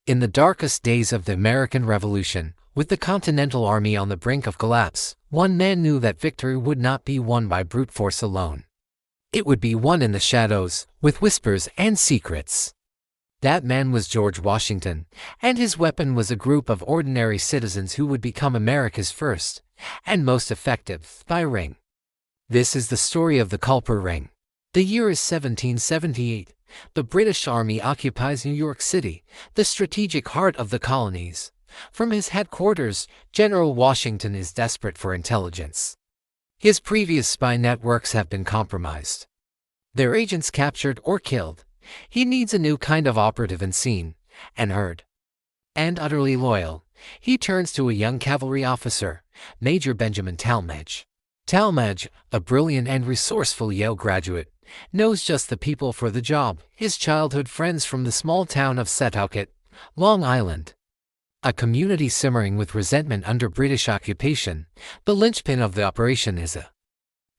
In the darkest days of the American Revolution, with the Continental Army on the brink of collapse, one man knew that victory would not be won by brute force alone. It would be won in the shadows, with whispers and secrets. That man was George Washington, and his weapon was a group of ordinary citizens who would become America's first and most effective spy ring. This is the story of the Culper Ring. The year is 1778. The British Army occupies New York City, the strategic heart of the colonies. From his headquarters, General Washington is desperate for intelligence. His previous spy networks have been compromised, their agents captured or killed. He needs a new kind of operative and seen, and heard. And utterly loyal, he turns to a young cavalry officer, Major Benjamin Talmadge. Talmadge, a brilliant and resourceful Yale graduate, knows just the people for the job, his childhood friends from the small town of Setauket, Long Island. A community simmering with resentment under British occupation, the linchpin of the operation is a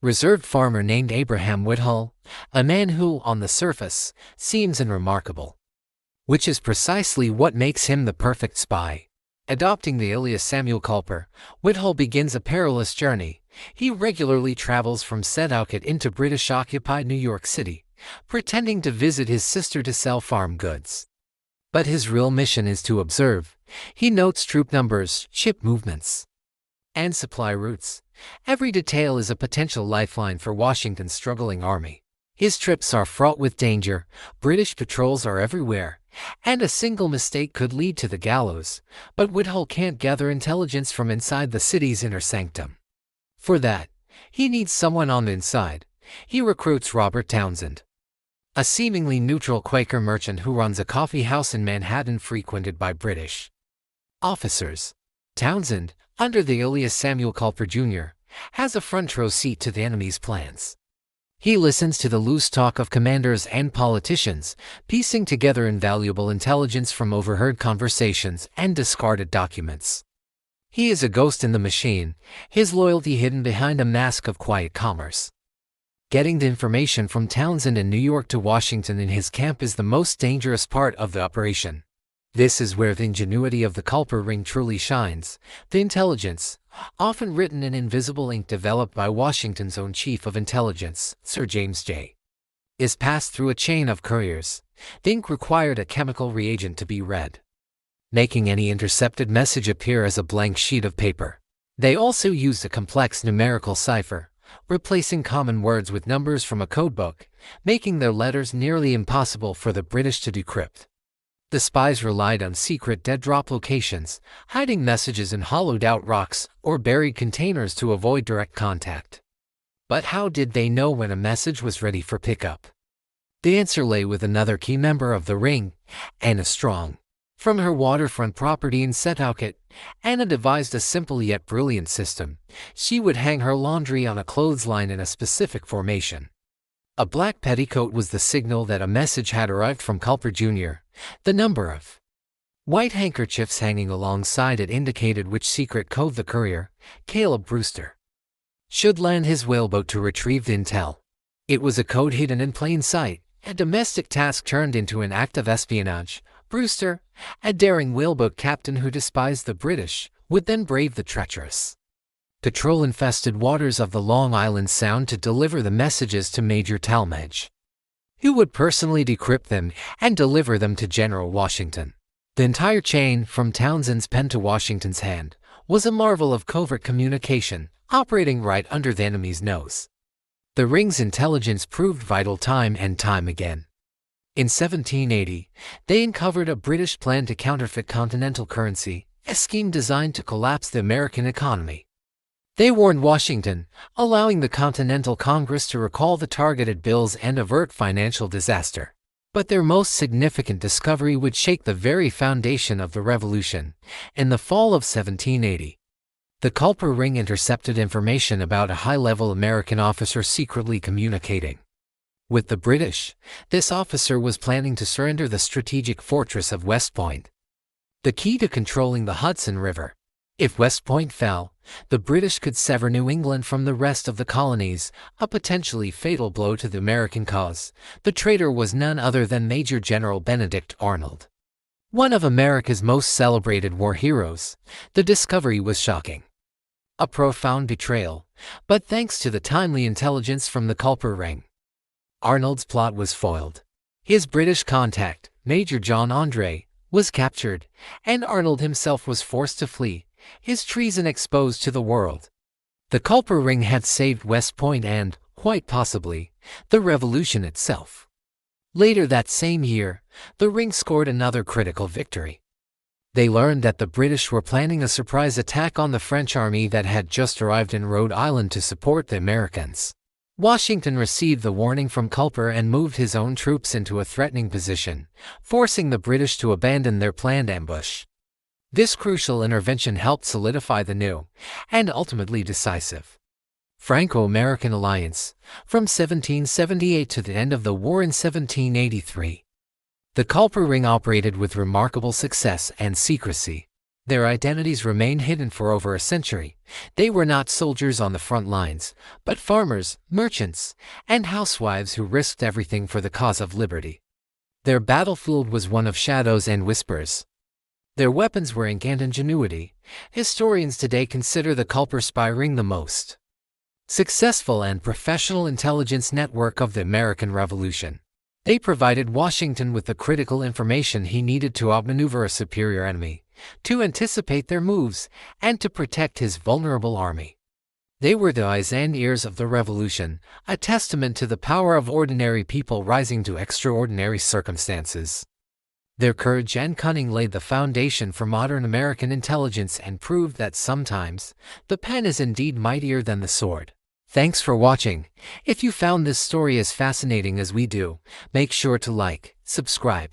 reserved farmer named Abraham Whithull, a man who, on the surface, seems unremarkable. Which is precisely what makes him the perfect spy. Adopting the alias Samuel Culper, Whithull begins a perilous journey. He regularly travels from Setauket into British-occupied New York City, pretending to visit his sister to sell farm goods. But his real mission is to observe. He notes troop numbers, ship movements, and supply routes. Every detail is a potential lifeline for Washington's struggling army. His trips are fraught with danger, British patrols are everywhere, and a single mistake could lead to the gallows. But Whithull can't gather intelligence from inside the city's inner sanctum. For that, he needs someone on the inside. He recruits Robert Townsend, a seemingly neutral Quaker merchant who runs a coffee house in Manhattan frequented by British officers. Townsend, under the alias Samuel Culper Jr., has a front-row seat to the enemy's plans. He listens to the loose talk of commanders and politicians, piecing together invaluable intelligence from overheard conversations and discarded documents. He is a ghost in the machine, his loyalty hidden behind a mask of quiet commerce. Getting the information from Townsend in New York to Washington in his camp is the most dangerous part of the operation. This is where the ingenuity of the Culper Ring truly shines. The intelligence, often written in invisible ink developed by Washington's own chief of intelligence, Sir James J., is passed through a chain of couriers. The ink required a chemical reagent to be read, making any intercepted message appear as a blank sheet of paper. They also used a complex numerical cipher, replacing common words with numbers from a codebook, making their letters nearly impossible for the British to decrypt. The spies relied on secret dead-drop locations, hiding messages in hollowed-out rocks or buried containers to avoid direct contact. But how did they know when a message was ready for pickup? The answer lay with another key member of the ring, Anna Strong. From her waterfront property in Setauket, Anna devised a simple yet brilliant system. She would hang her laundry on a clothesline in a specific formation. A black petticoat was the signal that a message had arrived from Culper Jr. The number of white handkerchiefs hanging alongside it indicated which secret cove the courier, Caleb Brewster, should land his whaleboat to retrieve the intel. It was a code hidden in plain sight, a domestic task turned into an act of espionage. Brewster, a daring whaleboat captain who despised the British, would then brave the treacherous patrol-infested waters of the Long Island Sound to deliver the messages to Major Talmadge, who would personally decrypt them and deliver them to General Washington. The entire chain, from Townsend's pen to Washington's hand, was a marvel of covert communication, operating right under the enemy's nose. The ring's intelligence proved vital time and time again. In 1780, they uncovered a British plan to counterfeit continental currency, a scheme designed to collapse the American economy. They warned Washington, allowing the Continental Congress to recall the targeted bills and avert financial disaster. But their most significant discovery would shake the very foundation of the revolution. In the fall of 1780, the Culper Ring intercepted information about a high-level American officer secretly communicating with the British. This officer was planning to surrender the strategic fortress of West Point, the key to controlling the Hudson River. If West Point fell, the British could sever New England from the rest of the colonies, a potentially fatal blow to the American cause. The traitor was none other than Major General Benedict Arnold. One of America's most celebrated war heroes, the discovery was shocking. A profound betrayal, but thanks to the timely intelligence from the Culper Ring, Arnold's plot was foiled. His British contact, Major John Andre, was captured, and Arnold himself was forced to flee, his treason exposed to the world. The Culper Ring had saved West Point and, quite possibly, the revolution itself. Later that same year, the Ring scored another critical victory. They learned that the British were planning a surprise attack on the French army that had just arrived in Rhode Island to support the Americans. Washington received the warning from Culper and moved his own troops into a threatening position, forcing the British to abandon their planned ambush. This crucial intervention helped solidify the new, and ultimately decisive, Franco-American alliance, from 1778 to the end of the war in 1783. The Culper Ring operated with remarkable success and secrecy. Their identities remained hidden for over a century. They were not soldiers on the front lines, but farmers, merchants, and housewives who risked everything for the cause of liberty. Their battlefield was one of shadows and whispers. Their weapons were ink and ingenuity. Historians today consider the Culper Spy Ring the most successful and professional intelligence network of the American Revolution. They provided Washington with the critical information he needed to outmaneuver a superior enemy, to anticipate their moves, and to protect his vulnerable army. They were the eyes and ears of the revolution, a testament to the power of ordinary people rising to extraordinary circumstances. Their courage and cunning laid the foundation for modern American intelligence and proved that sometimes the pen is indeed mightier than the sword. Thanks for watching. If you found this story as fascinating as we do, make sure to like, subscribe,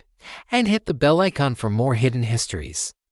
and hit the bell icon for more hidden histories.